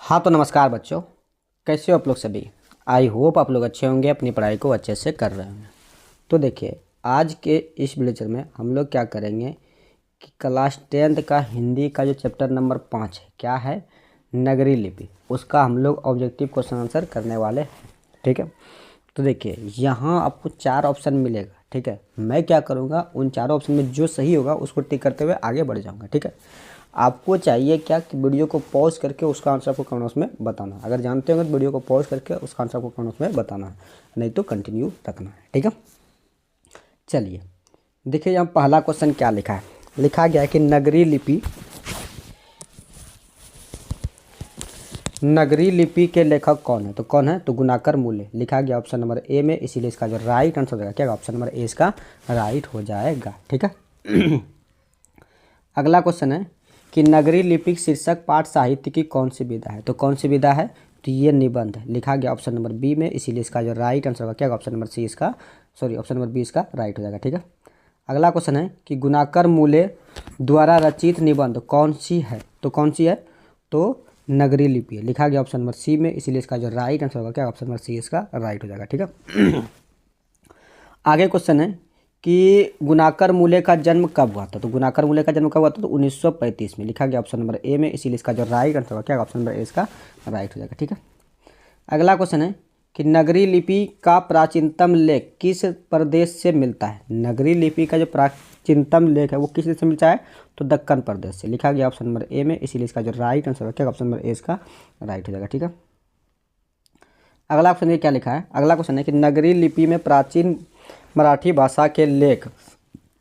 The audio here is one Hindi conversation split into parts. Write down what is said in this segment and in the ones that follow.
हाँ तो नमस्कार बच्चों, कैसे हो आप लोग सभी। आई होप आप लोग अच्छे होंगे, अपनी पढ़ाई को अच्छे से कर रहे होंगे। तो देखिए, आज के इस लेक्चर में हम लोग क्या करेंगे कि क्लास 10th का हिंदी का जो चैप्टर नंबर 5 है, क्या है, नगरी लिपि, उसका हम लोग ऑब्जेक्टिव क्वेश्चन आंसर करने वाले हैं। ठीक है, तो देखिए यहाँ आपको 4 ऑप्शन मिलेगा। ठीक है, मैं क्या करूँगा, उन चारों ऑप्शन में जो सही होगा उसको टिक करते हुए आगे बढ़ जाऊँगा। ठीक है, आपको चाहिए क्या कि वीडियो को पॉज करके उसका आंसर आपको कमेंट बॉक्स में बताना है। अगर जानते होंगे तो वीडियो को पॉज करके उसका आंसर आपको कमेंट बॉक्स में बताना है, नहीं तो कंटिन्यू रखना है। ठीक है, चलिए देखिए यहाँ पहला क्वेश्चन क्या लिखा है। लिखा गया है कि नगरी लिपि के लेखक कौन है। तो कौन है, तो गुणाकर मूल्य लिखा गया ऑप्शन नंबर ए में, इसीलिए इसका जो राइट आंसर हो जाएगा क्या, ऑप्शन नंबर ए इसका राइट हो जाएगा। ठीक है अगला क्वेश्चन है कि नगरी लिपि शीर्षक पाठ साहित्य की कौन सी विधा है। तो कौन सी विधा है, तो ये निबंध है। लिखा गया ऑप्शन नंबर बी में, इसीलिए इसका जो राइट आंसर होगा क्या, ऑप्शन नंबर सी इसका ऑप्शन नंबर बी इसका राइट हो जाएगा। ठीक है, अगला क्वेश्चन है कि गुणाकर मूल्य द्वारा रचित निबंध कौन सी है। तो कौन सी है, तो नगरी लिपि है। लिखा गया ऑप्शन नंबर सी में, इसीलिए इसका जो राइट आंसर होगा क्या, ऑप्शन नंबर सी इसका राइट हो जाएगा। ठीक है आगे क्वेश्चन है कि गुणाकर मूल्य का जन्म कब हुआ था। तो गुणाकर मूल्य का जन्म कब हुआ था, तो 1935 में। लिखा गया ऑप्शन नंबर ए में, इसीलिए इसका जो राइट आंसर होगा क्या, ऑप्शन नंबर ए इसका राइट हो जाएगा। ठीक है, अगला क्वेश्चन है कि नगरी लिपि का प्राचीनतम लेख किस प्रदेश से मिलता है। नगरी लिपि का जो प्राचीनतम लेख है वो किस देश से मिलता है, तो दक्कन प्रदेश से। लिखा गया ऑप्शन नंबर ए में, इसीलिए इसका जो राइट आंसर होगा क्या, ऑप्शन नंबर ए इसका राइट हो जाएगा। ठीक है, अगला ऑप्शन ये क्या लिखा है। अगला क्वेश्चन है कि नगरी लिपि में प्राचीन मराठी भाषा के लेख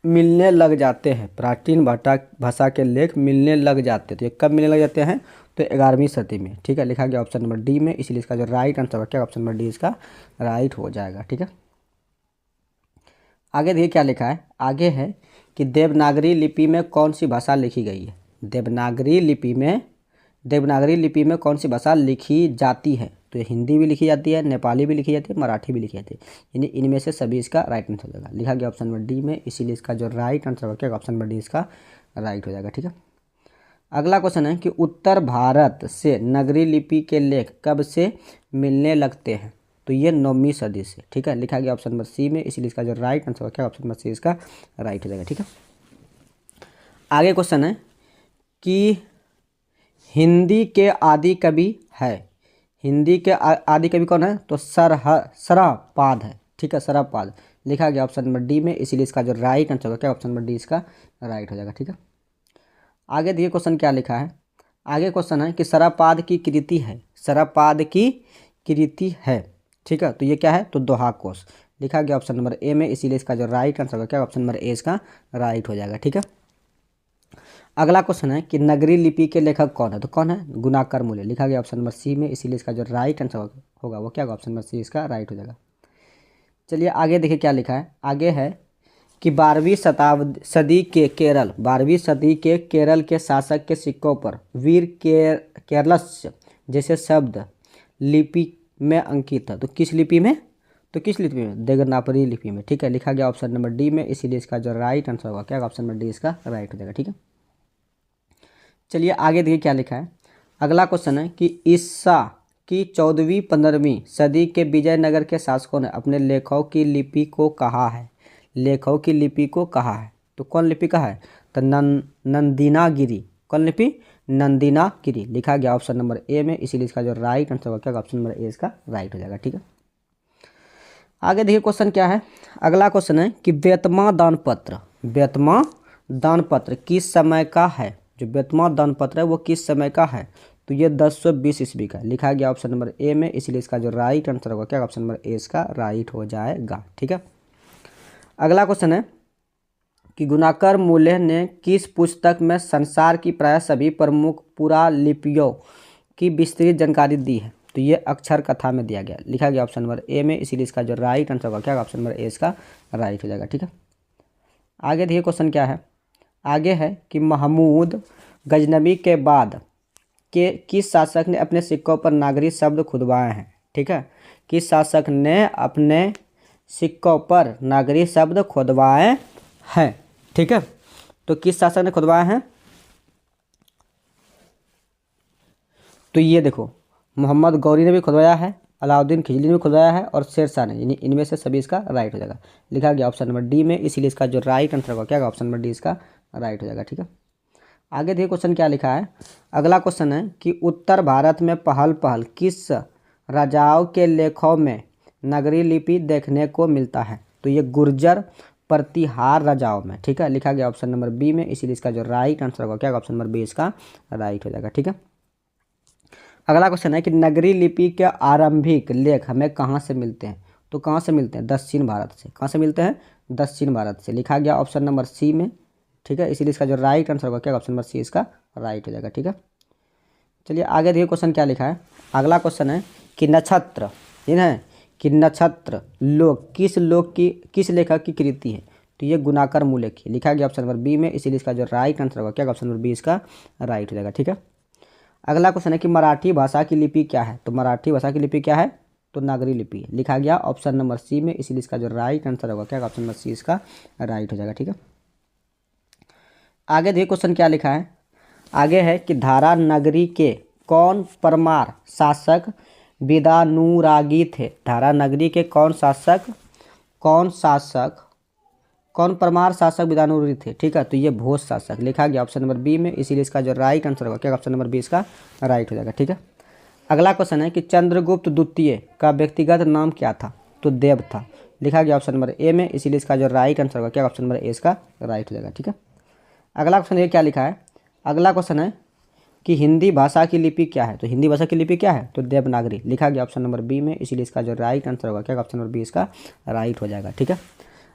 मिलने लग जाते हैं। प्राचीन भाषा के लेख मिलने लग जाते हैं, तो ये कब मिलने लग जाते हैं, तो 11वीं सदी में। ठीक है, लिखा गया ऑप्शन नंबर डी में, इसलिए इसका जो राइट आंसर होगा क्या, ऑप्शन नंबर डी इसका राइट हो जाएगा। ठीक है, आगे देखिए क्या लिखा है। आगे है कि देवनागरी लिपि में कौन सी भाषा लिखी गई है। देवनागरी लिपि में कौन सी भाषा लिखी जाती है। तो ये हिंदी भी लिखी जाती है, नेपाली भी लिखी जाती है, मराठी भी लिखी जाती है, यानी इनमें से सभी इसका राइट आंसर हो जाएगा। लिखा गया ऑप्शन नंबर डी में, इसीलिए इसका जो राइट आंसर होगा क्या, ऑप्शन नंबर डी इसका राइट हो जाएगा। ठीक है, अगला क्वेश्चन है कि उत्तर भारत से नगरी लिपि के लेख कब से मिलने लगते हैं। तो ये 9वीं सदी से। ठीक है, लिखा गया ऑप्शन नंबर सी में, इसलिए इसका जो राइट आंसर होगा क्या, ऑप्शन नंबर सी इसका राइट हो जाएगा। ठीक है, आगे क्वेश्चन है कि हिंदी के आदि कवि है। हिंदी के आदि कवि कौन है, तो सरपाद है। ठीक है, सरपाद लिखा गया ऑप्शन नंबर डी में, इसीलिए इसका जो राइट आंसर होगा क्या, ऑप्शन नंबर डी इसका राइट हो जाएगा। ठीक है, आगे देखिए क्वेश्चन क्या लिखा है। आगे क्वेश्चन है कि सरपाद की कृति है। सरपाद की कृति है। ठीक है, तो ये क्या है, तो दोहा कोश। लिखा गया ऑप्शन नंबर ए में, इसीलिए इसका जो राइट आंसर होगा क्या, ऑप्शन नंबर ए इसका राइट हो जाएगा। ठीक है, अगला क्वेश्चन है कि नगरी लिपि के लेखक कौन है। तो कौन है, गुणाकर मूल्य। लिखा गया ऑप्शन नंबर सी में, इसीलिए इसका जो राइट आंसर होगा वो क्या होगा, ऑप्शन नंबर सी इसका राइट हो जाएगा। चलिए आगे देखिए क्या लिखा है। आगे है कि 12वीं सदी के केरल के शासक के सिक्कों पर वीर केरलस्य जैसे शब्द लिपि में अंकित था। तो किस लिपि में, देवनागरी लिपि में। ठीक है, लिखा गया ऑप्शन नंबर डी में, इसीलिए इसका जो राइट आंसर होगा क्या, ऑप्शन नंबर डी इसका राइट हो जाएगा। ठीक है, चलिए आगे देखिए क्या लिखा है। अगला क्वेश्चन है कि ईसा की 14वीं-15वीं सदी के विजयनगर के शासकों ने अपने लेखों की लिपि को कहा है। लेखों की लिपि को कहा है, तो कौन लिपि कहा है, तो नंदीनागिरी। कौन लिपि, नंदीनागिरी। लिखा गया ऑप्शन नंबर ए में, इसीलिए इसका जो राइट आंसर होगा क्या, ऑप्शन नंबर ए इसका राइट हो जाएगा। ठीक है, आगे देखिए क्वेश्चन क्या है। अगला क्वेश्चन है कि बेतमा दान पत्र किस समय का है। जो बेतमा दान पत्र है वो किस समय का है, तो ये 1020 ईस्वी का। लिखा गया ऑप्शन नंबर ए में, इसीलिए इसका जो राइट आंसर होगा क्या, ऑप्शन नंबर ए इसका राइट हो जाएगा। ठीक है, अगला क्वेश्चन है कि गुणाकर मूल्य ने किस पुस्तक में संसार की प्राय सभी प्रमुख पुरालिपियों की विस्तृत जानकारी दी है। तो ये अक्षर कथा में दिया गया। लिखा गया ऑप्शन नंबर ए में, इसीलिए इसका जो राइट आंसर होगा क्या, ऑप्शन नंबर ए इसका राइट हो जाएगा। ठीक है, आगे देखिए क्वेश्चन क्या है। आगे है कि महमूद गजनवी के बाद के किस शासक ने अपने सिक्कों पर नागरी शब्द खुदवाए हैं। ठीक है, किस शासक ने अपने सिक्कों पर नागरी शब्द खुदवाए हैं। ठीक है, तो किस शासक ने खुदवाए हैं, तो ये देखो, मोहम्मद गौरी ने भी खुदवाया है, अलाउद्दीन खिलजी ने भी खुदवाया है और शेर शाह ने, यानी इनमें से सभी इसका राइट हो जाएगा। लिखा गया ऑप्शन नंबर डी में, इसीलिए इसका जो राइट आंसर होगा क्या होगा, ऑप्शन नंबर डी इसका राइट हो जाएगा। ठीक है, आगे देखिए क्वेश्चन क्या लिखा है। अगला क्वेश्चन है कि उत्तर भारत में पहल पहल किस राजाओं के लेखों में नगरी लिपि देखने को मिलता है। तो ये गुर्जर प्रतिहार राजाओं में। ठीक है, लिखा गया ऑप्शन नंबर बी में, इसीलिए इसका जो राइट आंसर होगा क्या, ऑप्शन नंबर बी इसका राइट हो जाएगा। ठीक है, अगला क्वेश्चन है कि नगरी लिपि के आरंभिक लेख हमें कहाँ से मिलते हैं। तो कहाँ से मिलते हैं, दक्षिण भारत से। कहाँ से मिलते हैं, दक्षिण भारत से। लिखा गया ऑप्शन नंबर सी में। ठीक है, इसीलिए इसका जो राइट आंसर होगा क्या, ऑप्शन नंबर सी इसका राइट हो जाएगा। ठीक है, चलिए आगे देखिए क्वेश्चन क्या लिखा है। अगला क्वेश्चन है कि नक्षत्र, ये है कि नक्षत्र लोक किस लेखक की कृति है। तो ये गुणाकर मूल्य की। लिखा गया ऑप्शन नंबर बी में, इसीलिए इसका जो राइट आंसर होगा क्या, ऑप्शन नंबर बी इसका राइट हो जाएगा। ठीक है, अगला क्वेश्चन है कि मराठी भाषा की लिपि क्या है। तो मराठी भाषा की लिपि क्या है, तो नागरी लिपि है। लिखा गया ऑप्शन नंबर सी में, इसीलिए इसका जो राइट आंसर होगा क्या, ऑप्शन नंबर सी इसका राइट हो जाएगा। ठीक है, आगे देखिए क्वेश्चन क्या लिखा है। आगे है कि धारा नगरी के कौन परमार शासक विदानुरागी थे। धारा नगरी के कौन परमार शासक विदानुरागी थे। ठीक है, तो ये भोज शासक। लिखा गया ऑप्शन नंबर बी में, इसीलिए इसका जो राइट आंसर होगा क्या, ऑप्शन नंबर बी इसका राइट हो जाएगा। ठीक है, अगला क्वेश्चन है कि चंद्रगुप्त द्वितीय का व्यक्तिगत नाम क्या था। तो देव था। लिखा गया ऑप्शन नंबर ए में, इसीलिए इसका जो राइट आंसर होगा क्या, ऑप्शन नंबर ए इसका राइट हो जाएगा। ठीक है, अगला क्वेश्चन ये क्या लिखा है। अगला क्वेश्चन है कि हिंदी भाषा की लिपि क्या है। तो हिंदी भाषा की लिपि क्या है, तो देवनागरी। लिखा गया ऑप्शन नंबर बी में, इसीलिए इसका जो राइट आंसर होगा क्या, ऑप्शन नंबर बी इसका राइट हो जाएगा। ठीक है,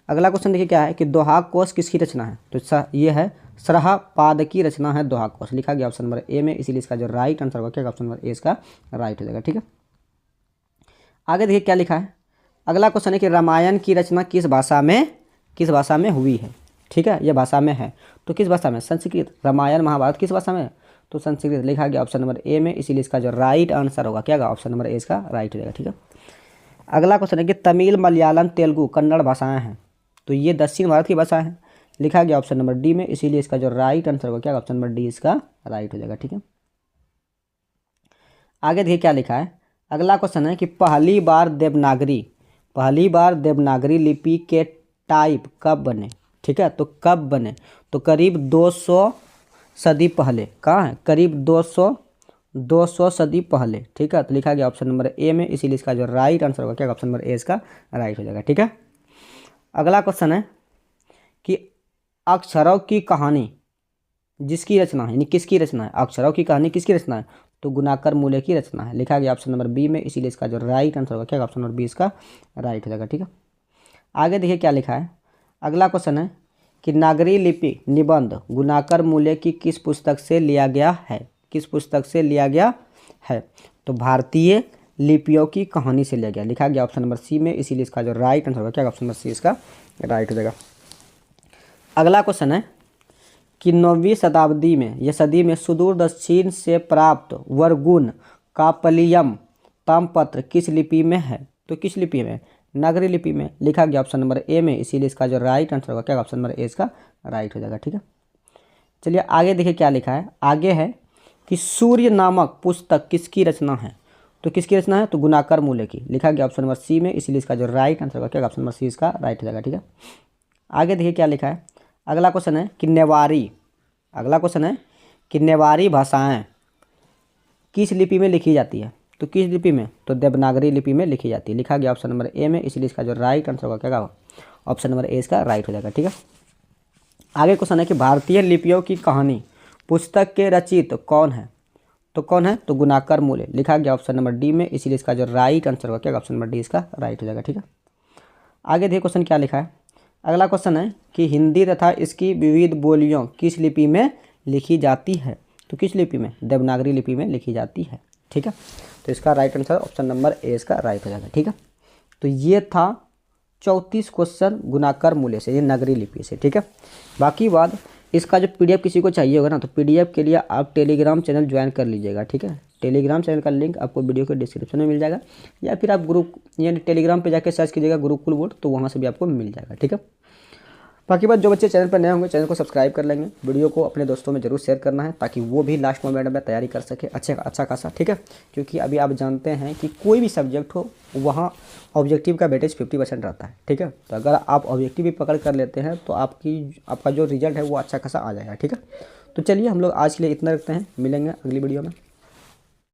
अगला क्वेश्चन देखिए क्या है कि दोहा कोश किसकी रचना है। तो ये है सरहपाद की रचना है दोहा कोश। लिखा गया ऑप्शन नंबर ए में, इसीलिए इसका जो राइट आंसर होगा क्या, ऑप्शन नंबर ए इसका राइट हो जाएगा। ठीक है, आगे देखिए क्या लिखा है। अगला क्वेश्चन है कि रामायण की रचना किस भाषा में हुई है। ठीक है, यह भाषा में है, तो किस भाषा में, संस्कृत। रामायण महाभारत किस भाषा में है, तो संस्कृत। लिखा गया ऑप्शन नंबर ए में, इसीलिए इसका जो राइट आंसर होगा क्या, ऑप्शन नंबर ए इसका राइट हो जाएगा। ठीक है, अगला क्वेश्चन है कि तमिल मलयालम तेलुगु कन्नड़ भाषाएं हैं। तो ये दक्षिण भारत की भाषा है। लिखा गया ऑप्शन नंबर डी में, इसीलिए इसका जो राइट आंसर होगा क्या, ऑप्शन नंबर डी इसका राइट हो जाएगा। ठीक है, आगे देखिए क्या लिखा है। अगला क्वेश्चन है कि पहली बार देवनागरी लिपि के टाइप कब बने। ठीक है, तो कब बने, तो करीब 200 सदी पहले। कहाँ है, करीब 200 सदी पहले। ठीक है, तो लिखा गया ऑप्शन नंबर ए में, इसीलिए इसका जो राइट आंसर होगा क्या, ऑप्शन नंबर ए इसका राइट हो जाएगा। ठीक है, अगला क्वेश्चन है कि अक्षरों की कहानी जिसकी रचना है, यानी किसकी रचना है, अक्षरों की कहानी किसकी रचना है, तो गुणाकर मूल्य की रचना है। लिखा गया ऑप्शन नंबर बी में, इसीलिए इसका जो राइट आंसर होगा क्या, ऑप्शन नंबर बी इसका राइट हो जाएगा। ठीक है, आगे देखिए क्या लिखा है। अगला क्वेश्चन है कि नागरी लिपि निबंध गुणाकर मूल्य की किस पुस्तक से लिया गया है। तो भारतीय लिपियों की कहानी से लिया गया। लिखा गया ऑप्शन नंबर सी में, इसीलिए इसका जो राइट आंसर होगा क्या, ऑप्शन नंबर सी इसका राइट हो जाएगा। अगला क्वेश्चन है कि 9वीं सदी में सुदूर दक्षिण से प्राप्त वर्गुण का पलियम ताम्रपत्र किस लिपि में है। तो किस लिपि में, नागरी लिपि में। लिखा गया ऑप्शन नंबर ए में, इसीलिए इसका जो राइट आंसर होगा क्या, ऑप्शन नंबर ए इसका राइट हो जाएगा। ठीक है, चलिए आगे देखिए क्या लिखा है। आगे है कि सूर्य नामक पुस्तक किसकी रचना है। तो किसकी रचना है, तो गुणाकर मूल्य की। लिखा गया ऑप्शन नंबर सी में, इसीलिए इसका जो राइट आंसर होगा क्या, ऑप्शन नंबर सी इसका राइट हो जाएगा। ठीक है, आगे देखिए क्या लिखा है। अगला क्वेश्चन है कि नेवारी भाषाएं किस लिपि में लिखी जाती है। तो किस लिपि में, तो देवनागरी लिपि में लिखी जाती है। लिखा गया ऑप्शन नंबर ए में, इसलिए इसका जो राइट आंसर होगा क्या, ऑप्शन नंबर ए इसका राइट हो जाएगा। ठीक है, आगे क्वेश्चन है कि भारतीय लिपियों की कहानी पुस्तक के रचित कौन है। तो गुणाकर मूल्य। लिखा गया ऑप्शन नंबर डी में, इसीलिए इसका जो राइट आंसर होगा क्या, ऑप्शन नंबर डी इसका राइट हो जाएगा। ठीक है, आगे देखिए क्वेश्चन क्या लिखा है। अगला क्वेश्चन है कि हिंदी तथा इसकी विविध बोलियों किस लिपि में लिखी जाती है। तो किस लिपि में, देवनागरी लिपि में लिखी जाती है। ठीक है, तो इसका right answer option number A इसका राइट हो जाएगा। ठीक है, तो ये था 34 क्वेश्चन गुणाकर मूल्य से, ये नगरी लिपि से। ठीक है, बाकी बात इसका जो पीडीएफ किसी को चाहिए होगा ना, तो पीडीएफ के लिए आप टेलीग्राम चैनल ज्वाइन कर लीजिएगा। ठीक है, टेलीग्राम चैनल का लिंक आपको वीडियो के डिस्क्रिप्शन में मिल जाएगा, या फिर आप ग्रुप यानी टेलीग्राम पे जाके सर्च कीजिएगा गुरुकुल बोर्ड, तो वहाँ से भी आपको मिल जाएगा। ठीक है, बाकी बात जो बच्चे चैनल पर नए होंगे चैनल को सब्सक्राइब कर लेंगे, वीडियो को अपने दोस्तों में जरूर शेयर करना है ताकि वो भी लास्ट मोमेंट में तैयारी कर सके अच्छा खासा, ठीक है। क्योंकि अभी आप जानते हैं कि कोई भी सब्जेक्ट हो वहाँ ऑब्जेक्टिव का वेटेज 50% रहता है, ठीक है। तो अगर आप ऑब्जेक्टिव भी पकड़ कर लेते हैं तो आपका जो रिजल्ट है वो अच्छा खासा आ जाएगा, ठीक है। तो चलिए हम लोग आज के लिए इतना रखते हैं, मिलेंगे अगली वीडियो में।